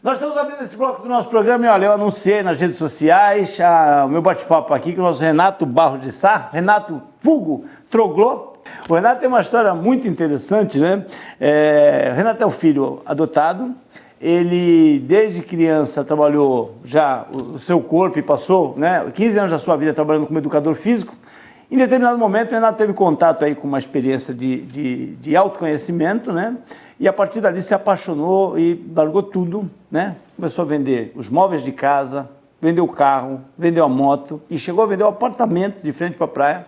Nós estamos abrindo esse bloco do nosso programa e olha, eu anunciei nas redes sociais o meu bate-papo aqui com o nosso Renato Barros de Sá, Renato vulgo Troglô. O Renato tem uma história muito interessante, né? O Renato é um filho adotado, ele desde criança trabalhou já o seu corpo e passou, né, 15 anos da sua vida trabalhando como educador físico. Em determinado momento, o Renato teve contato aí com uma experiência de autoconhecimento, né? E a partir dali se apaixonou e largou tudo, né? Começou a vender os móveis de casa, vendeu o carro, vendeu a moto e chegou a vender o apartamento de frente para a praia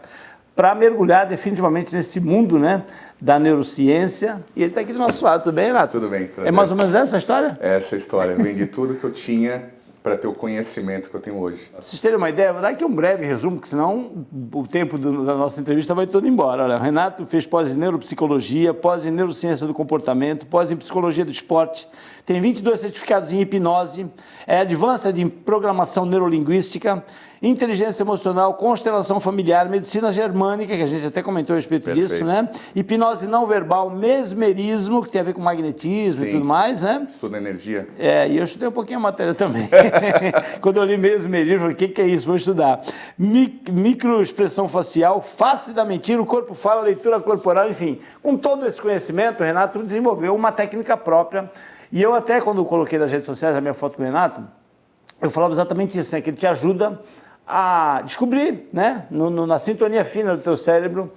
para mergulhar definitivamente nesse mundo, né, da neurociência. E ele está aqui do nosso lado, tudo bem, Renato? Tudo bem. É mais ou menos essa a história? Essa história. Vendi tudo que eu tinha para ter o conhecimento que eu tenho hoje. Pra vocês terem uma ideia, vou dar aqui um breve resumo, porque senão o tempo da nossa entrevista vai todo embora. Olha, o Renato fez pós em neuropsicologia, pós em neurociência do comportamento, pós em psicologia do esporte, tem 22 certificados em hipnose, é advanced em programação neurolinguística, inteligência emocional, constelação familiar, medicina germânica, que a gente até comentou a respeito Perfeito. disso, né? Hipnose não verbal, mesmerismo, que tem a ver com magnetismo. Sim. E tudo mais, né? Estudo energia. E eu estudei um pouquinho a matéria também. Quando eu li mesmerismo, eu falei, o que é isso? Vou estudar. Microexpressão facial, face da mentira, o corpo fala, leitura corporal, enfim. Com todo esse conhecimento, o Renato desenvolveu uma técnica própria. E eu até, quando coloquei nas redes sociais a minha foto com o Renato, eu falava exatamente isso, né? Que ele te ajuda a descobrir, né, na sintonia fina do teu cérebro,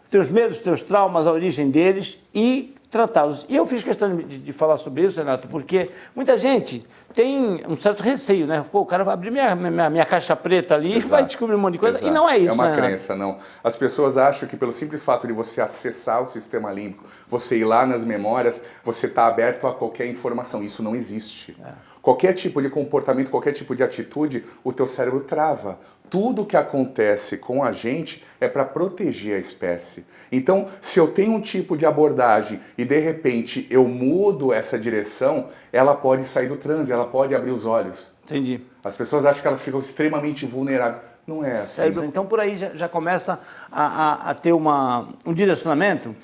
teus medos, teus traumas, a origem deles e tratá-los. E eu fiz questão de falar sobre isso, Renato, porque muita gente tem um certo receio, né? Pô, o cara vai abrir minha caixa preta ali. Exato. E vai descobrir um monte de coisa. Exato. E não é isso, é uma né, crença, não. As pessoas acham que pelo simples fato de você acessar o sistema límbico, você ir lá nas memórias, você está aberto a qualquer informação. Isso não existe. Qualquer tipo de comportamento, qualquer tipo de atitude, o teu cérebro trava. Tudo que acontece com a gente é para proteger a espécie. Então, se eu tenho um tipo de abordagem e de repente eu mudo essa direção, ela pode sair do transe, ela pode abrir os olhos. Entendi. As pessoas acham que elas ficam extremamente vulneráveis. Não é assim. Cérebro, então, por aí já começa a ter um direcionamento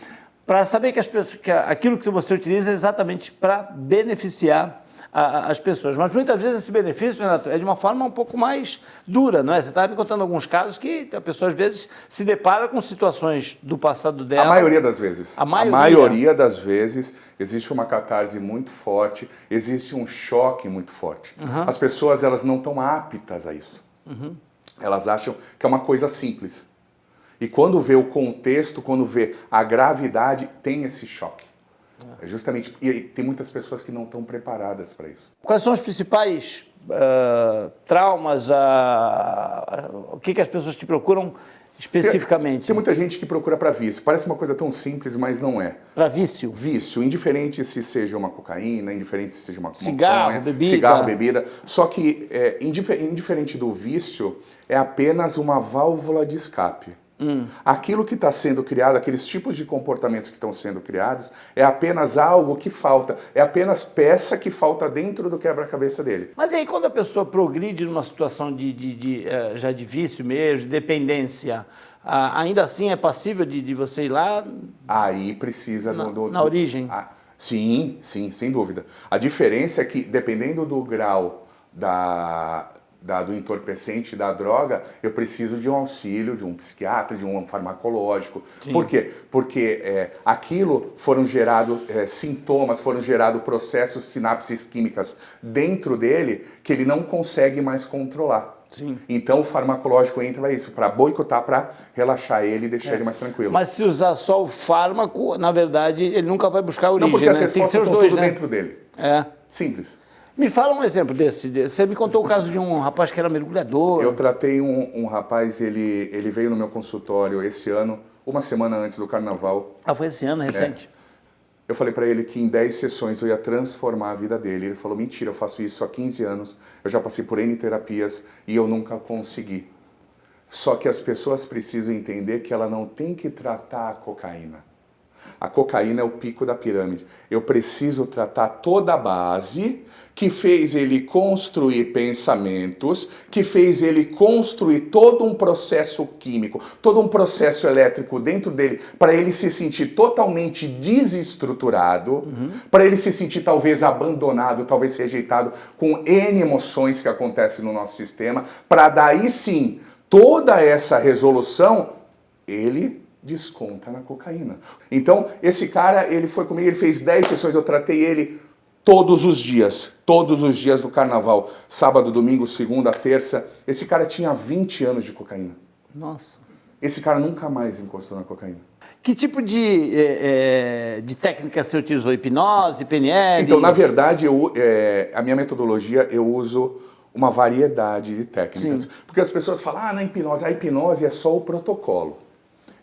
para saber que aquilo que você utiliza é exatamente para beneficiar as pessoas. Mas muitas vezes esse benefício, Renato, é de uma forma um pouco mais dura, não é? Você está me contando alguns casos que a pessoa às vezes se depara com situações do passado dela. A maioria das vezes. A maioria das vezes existe uma catarse muito forte, existe um choque muito forte. Uhum. As pessoas, elas não estão aptas a isso. Uhum. Elas acham que é uma coisa simples. E quando vê o contexto, quando vê a gravidade, tem esse choque. É justamente, e tem muitas pessoas que não estão preparadas para isso. Quais são os principais traumas, o que as pessoas te procuram especificamente? Tem muita gente que procura para vício. Parece uma coisa tão simples, mas não é. Para vício? Vício, indiferente se seja uma cocaína, indiferente se seja uma cigarro, bebida. Cigarro, bebida. Só que, indiferente do vício, é apenas uma válvula de escape. Aquilo que está sendo criado, aqueles tipos de comportamentos que estão sendo criados, é apenas algo que falta, é apenas peça que falta dentro do quebra-cabeça dele. Mas e aí quando a pessoa progride numa situação já de vício mesmo, de dependência, ainda assim é passível de você ir lá? Aí precisa na origem? Sim, sem dúvida. A diferença é que, dependendo do grau do entorpecente, da droga, eu preciso de um auxílio, de um psiquiatra, de um farmacológico. Sim. Por quê? Porque aquilo foram gerados sintomas, foram gerados processos, sinapses químicas dentro dele que ele não consegue mais controlar. Sim. Então o farmacológico entra para isso, para boicotar, para relaxar ele e deixar ele mais tranquilo. Mas se usar só o fármaco, na verdade, ele nunca vai buscar a origem, não, porque as né? Tem que ser os dois, tudo né? dentro dele. Simples. Me fala um exemplo desse. Você me contou o caso de um rapaz que era mergulhador. Eu tratei um rapaz, ele veio no meu consultório esse ano, uma semana antes do carnaval. Foi esse ano, recente? Eu falei para ele que em 10 sessões eu ia transformar a vida dele. Ele falou, mentira, eu faço isso há 15 anos, eu já passei por N terapias e eu nunca consegui. Só que as pessoas precisam entender que ela não tem que tratar a cocaína. A cocaína é o pico da pirâmide. Eu preciso tratar toda a base que fez ele construir pensamentos, que fez ele construir todo um processo químico, todo um processo elétrico dentro dele, para ele se sentir totalmente desestruturado, para ele se sentir talvez abandonado, talvez rejeitado, com N emoções que acontecem no nosso sistema, para daí sim, toda essa resolução, ele desconta na cocaína. Então, esse cara, ele foi comigo, ele fez 10 sessões, eu tratei ele todos os dias do carnaval, sábado, domingo, segunda, terça. Esse cara tinha 20 anos de cocaína. Nossa. Esse cara nunca mais encostou na cocaína. Que tipo de técnica você utilizou? Hipnose, PNL? Então, na verdade, a minha metodologia, eu uso uma variedade de técnicas. Sim. Porque as pessoas falam, na hipnose, a hipnose é só o protocolo.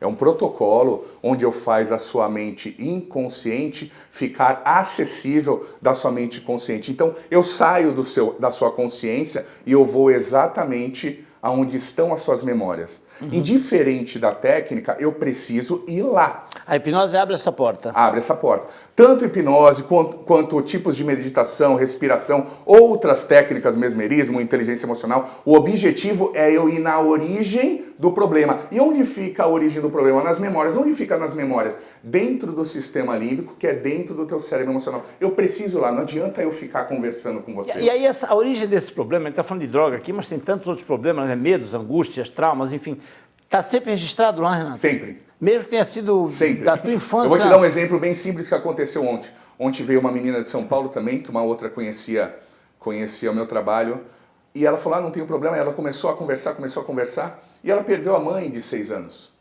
É um protocolo onde eu faço a sua mente inconsciente ficar acessível da sua mente consciente. Então, eu saio da sua consciência e eu vou exatamente aonde estão as suas memórias. Indiferente da técnica, eu preciso ir lá. A hipnose abre essa porta. Abre essa porta. Tanto hipnose quanto tipos de meditação, respiração, outras técnicas, mesmerismo, inteligência emocional. O objetivo é eu ir na origem do problema. E onde fica a origem do problema? Nas memórias. Onde fica nas memórias? Dentro do sistema límbico, que é dentro do teu cérebro emocional. Eu preciso lá, não adianta eu ficar conversando com você. E aí a origem desse problema, ele está falando de droga aqui, mas tem tantos outros problemas, né? Medos, angústias, traumas, enfim. Está sempre registrado lá, Renato? Sempre. Mesmo que tenha sido Sempre. da tua infância. Eu vou te dar um exemplo bem simples que aconteceu ontem. Ontem veio uma menina de São Paulo também, que uma outra conhecia o meu trabalho, e ela falou, não tem problema, e ela começou a conversar, e ela perdeu a mãe de 6 anos.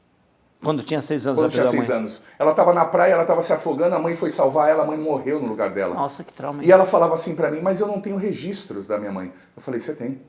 Quando tinha 6 anos, Quando tinha 6 anos. Ela estava na praia, ela estava se afogando, a mãe foi salvar ela, a mãe morreu no lugar dela. Nossa, que trauma. E ela falava assim pra mim, mas eu não tenho registros da minha mãe. Eu falei, você tem.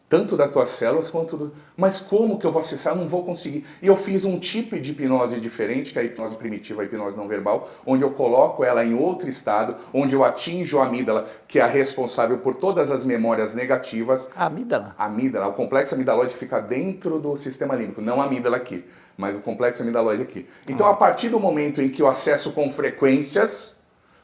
Tanto das tuas células quanto do... Mas como que eu vou acessar? Eu não vou conseguir. E eu fiz um tipo de hipnose diferente, que é a hipnose primitiva, a hipnose não verbal, onde eu coloco ela em outro estado, onde eu atinjo a amígdala, que é a responsável por todas as memórias negativas. A amígdala? A amígdala, o complexo amidalóide fica dentro do sistema límbico, não a amígdala aqui, mas o complexo amidalóide aqui. Então, a partir do momento em que eu acesso com frequências,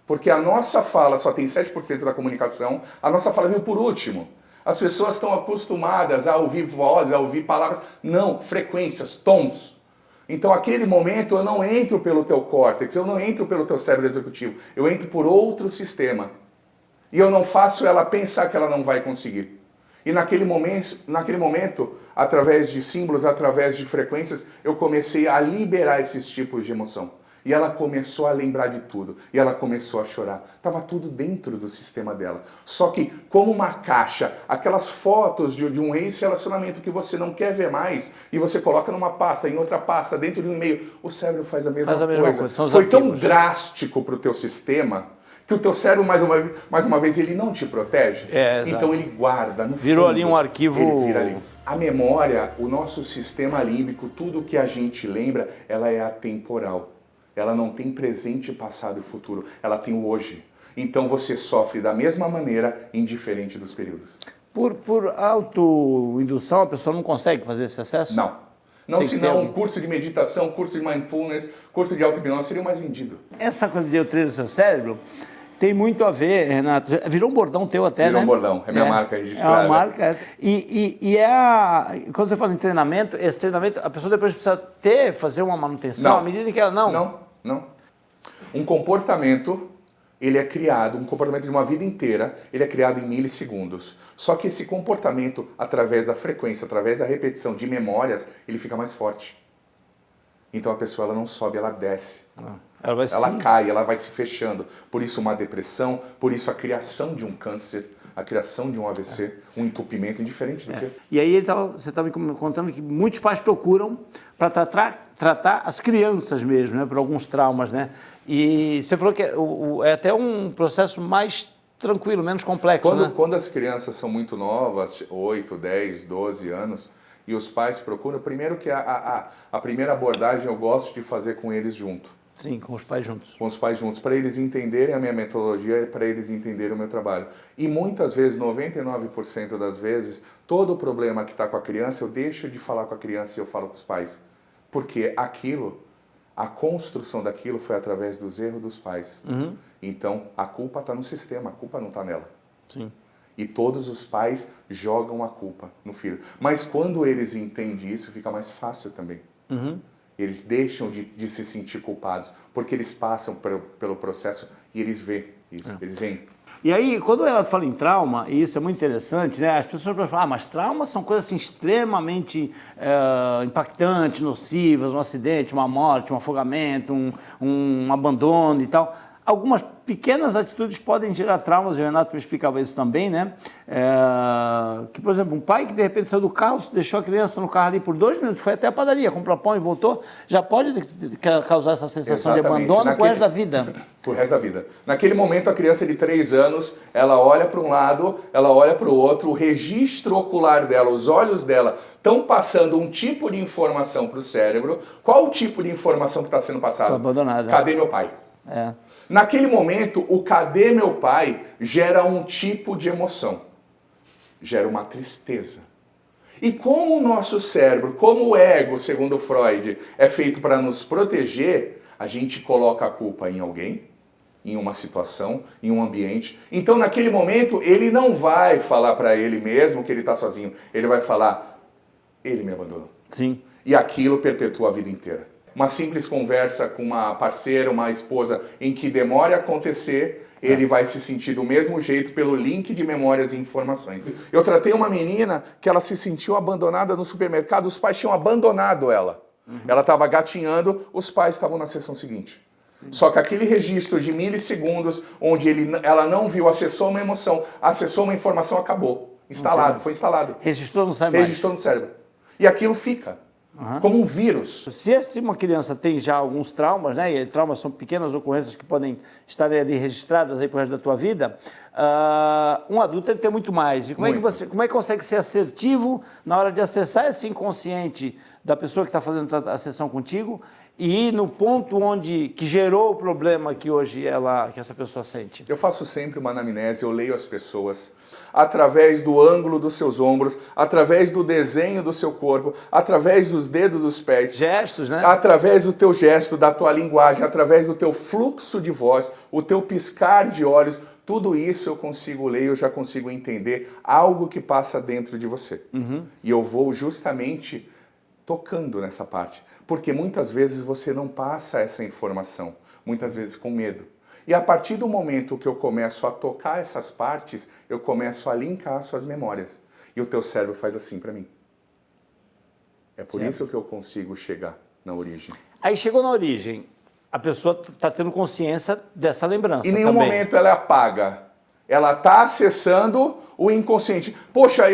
porque a nossa fala só tem 7% da comunicação, a nossa fala veio por último. As pessoas estão acostumadas a ouvir vozes, a ouvir palavras. Não, frequências, tons. Então, aquele momento, eu não entro pelo teu córtex, eu não entro pelo teu cérebro executivo. Eu entro por outro sistema. E eu não faço ela pensar que ela não vai conseguir. E naquele momento, através de símbolos, através de frequências, eu comecei a liberar esses tipos de emoção. E ela começou a lembrar de tudo. E ela começou a chorar. Estava tudo dentro do sistema dela. Só que, como uma caixa, aquelas fotos de um ex-relacionamento que você não quer ver mais, e você coloca numa pasta, em outra pasta, dentro de um e-mail, o cérebro faz a mesma coisa. Foi tão drástico para o teu sistema que o teu cérebro, mais uma vez, ele não te protege. Então ele guarda no fundo. Virou ali um arquivo... Ele vira ali. A memória, o nosso sistema límbico, tudo que a gente lembra, ela é atemporal. Ela não tem presente, passado e futuro. Ela tem o hoje. Então você sofre da mesma maneira, indiferente dos períodos. Por autoindução, a pessoa não consegue fazer esse acesso? Não. Não, senão um curso de meditação, curso de mindfulness, curso de auto-hipnose seria o mais vendido. Essa coisa de eu treino o seu cérebro tem muito a ver, Renato. Virou um bordão teu até, Virou né? Virou um bordão. É minha marca registrada. É uma marca. Quando você fala em treinamento, esse treinamento, a pessoa depois precisa fazer uma manutenção à medida que ela Não. Um comportamento, ele é criado, um comportamento de uma vida inteira, ele é criado em milissegundos. Só que esse comportamento, através da frequência, através da repetição de memórias, ele fica mais forte. Então a pessoa ela não sobe, ela desce. Ela cai, ela vai se fechando. Por isso uma depressão, por isso a criação de um câncer, a criação de um AVC, um entupimento, indiferente do que. E aí você estava me contando que muitos pais procuram para tratar as crianças mesmo, né, por alguns traumas, né? E você falou que é até um processo mais tranquilo, menos complexo, né? Quando as crianças são muito novas, 8, 10, 12 anos, e os pais procuram, primeiro que a primeira abordagem eu gosto de fazer com eles junto. Sim, com os pais juntos. Com os pais juntos, para eles entenderem a minha metodologia, para eles entenderem o meu trabalho. E muitas vezes, 99% das vezes, todo o problema que está com a criança, eu deixo de falar com a criança e eu falo com os pais. Porque A construção daquilo foi através dos erros dos pais. Então, a culpa está no sistema, a culpa não está nela. Sim. E todos os pais jogam a culpa no filho. Mas quando eles entendem isso, fica mais fácil também. Eles deixam de se sentir culpados, porque eles passam pelo processo e eles veem isso, eles veem. E aí, quando ela fala em trauma, e isso é muito interessante, né? As pessoas podem falar, mas traumas são coisas assim, extremamente impactantes, nocivas, um acidente, uma morte, um afogamento, um abandono e tal. Algumas pequenas atitudes podem gerar traumas, e o Renato me explicava isso também, né? Que, por exemplo, um pai que de repente saiu do carro, deixou a criança no carro ali por 2 minutos, foi até a padaria, comprou pão e voltou, já pode causar essa sensação de abandono pro resto da vida. Pro resto da vida. Naquele momento, a criança de 3 anos, ela olha para um lado, ela olha para o outro, o registro ocular dela, os olhos dela estão passando um tipo de informação para o cérebro. Qual o tipo de informação que está sendo passada? Estou abandonada. Cadê meu pai? Naquele momento, o cadê meu pai gera um tipo de emoção. Gera uma tristeza. E como o nosso cérebro, como o ego, segundo Freud, é feito para nos proteger, a gente coloca a culpa em alguém, em uma situação, em um ambiente. Então, naquele momento, ele não vai falar para ele mesmo que ele está sozinho. Ele vai falar, ele me abandonou. Sim. E aquilo perpetua a vida inteira. Uma simples conversa com uma parceira, uma esposa, em que demore a acontecer, ele vai se sentir do mesmo jeito pelo link de memórias e informações. Eu tratei uma menina que ela se sentiu abandonada no supermercado, os pais tinham abandonado ela. Ela estava gatinhando, os pais estavam na sessão seguinte. Só que aquele registro de milissegundos, onde ela não viu, acessou uma emoção, acessou uma informação, acabou. Instalado, foi instalado. Registrou no cérebro. Registrou no cérebro. E aquilo fica. Como um vírus. Se uma criança tem já alguns traumas, né, e traumas são pequenas ocorrências que podem estar ali registradas aí pro resto da tua vida, um adulto deve ter muito mais. E como é que consegue ser assertivo na hora de acessar esse inconsciente da pessoa que está fazendo a sessão contigo e ir no ponto que gerou o problema que hoje que essa pessoa sente? Eu faço sempre uma anamnese, eu leio as pessoas através do ângulo dos seus ombros, através do desenho do seu corpo, através dos dedos dos pés. Gestos, né? Através do teu gesto, da tua linguagem, através do teu fluxo de voz, o teu piscar de olhos, tudo isso eu consigo ler, eu já consigo entender algo que passa dentro de você. E eu vou justamente tocando nessa parte, porque muitas vezes você não passa essa informação, muitas vezes com medo. E a partir do momento que eu começo a tocar essas partes, eu começo a linkar suas memórias. E o teu cérebro faz assim para mim. É por isso que eu consigo chegar na origem. Aí chegou na origem, a pessoa está tendo consciência dessa lembrança. Em nenhum momento ela apaga. Ela está acessando o inconsciente. Poxa,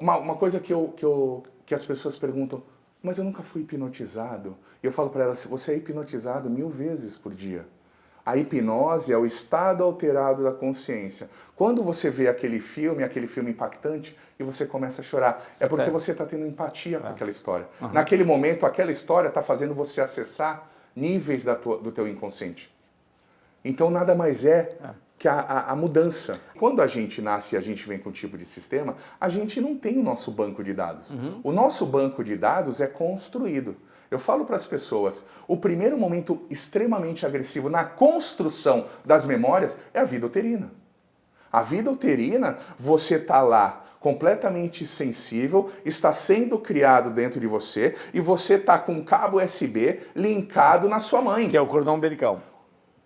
uma coisa que as pessoas perguntam, mas eu nunca fui hipnotizado. E eu falo para elas, você é hipnotizado 1000 vezes por dia. A hipnose é o estado alterado da consciência. Quando você vê aquele filme impactante, e você começa a chorar, é porque você está tendo empatia com aquela história. Naquele momento, aquela história está fazendo você acessar níveis do teu inconsciente. Então, nada mais que a mudança. Quando a gente nasce e a gente vem com um tipo de sistema, a gente não tem o nosso banco de dados. O nosso banco de dados é construído. Eu falo para as pessoas, o primeiro momento extremamente agressivo na construção das memórias é a vida uterina. A vida uterina, você está lá completamente sensível, está sendo criado dentro de você e você está com um cabo USB linkado na sua mãe. Que é o cordão umbilical.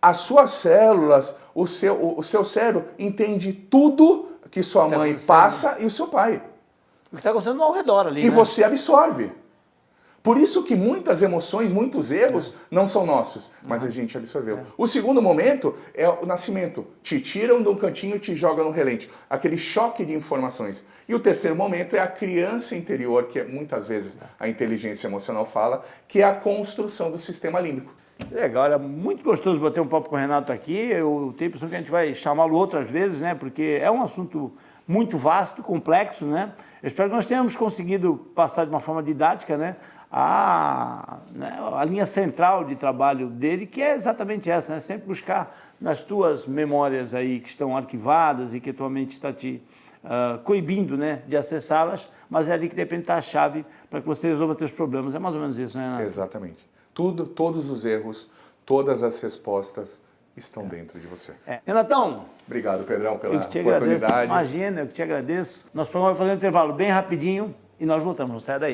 As suas células, o seu cérebro entende tudo que sua mãe passa e o seu pai. O que está acontecendo ao redor ali, E você absorve. Por isso que muitas emoções, muitos erros não são nossos, mas a gente absorveu. O segundo momento é o nascimento. Te tiram de um cantinho e te jogam no relente. Aquele choque de informações. E o terceiro momento é a criança interior, que muitas vezes a inteligência emocional fala, que é a construção do sistema límbico. Legal, olha, muito gostoso bater um papo com o Renato aqui. Eu tenho a impressão que a gente vai chamá-lo outras vezes, né? Porque é um assunto muito vasto, complexo, né? Eu espero que nós tenhamos conseguido passar de uma forma didática, né? A linha central de trabalho dele, que é exatamente essa, né? Sempre buscar nas tuas memórias aí que estão arquivadas e que a tua mente está te coibindo, né, de acessá-las, mas é ali que depende estar a chave para que você resolva seus problemas. É mais ou menos isso, né, Renato? Exatamente. Todos os erros, todas as respostas estão dentro de você. Renatão, Obrigado, Pedrão, pela eu que te agradeço. oportunidade. Imagina, eu que te agradeço. Nosso programa vai fazer um intervalo bem rapidinho e nós voltamos. Não sai daí.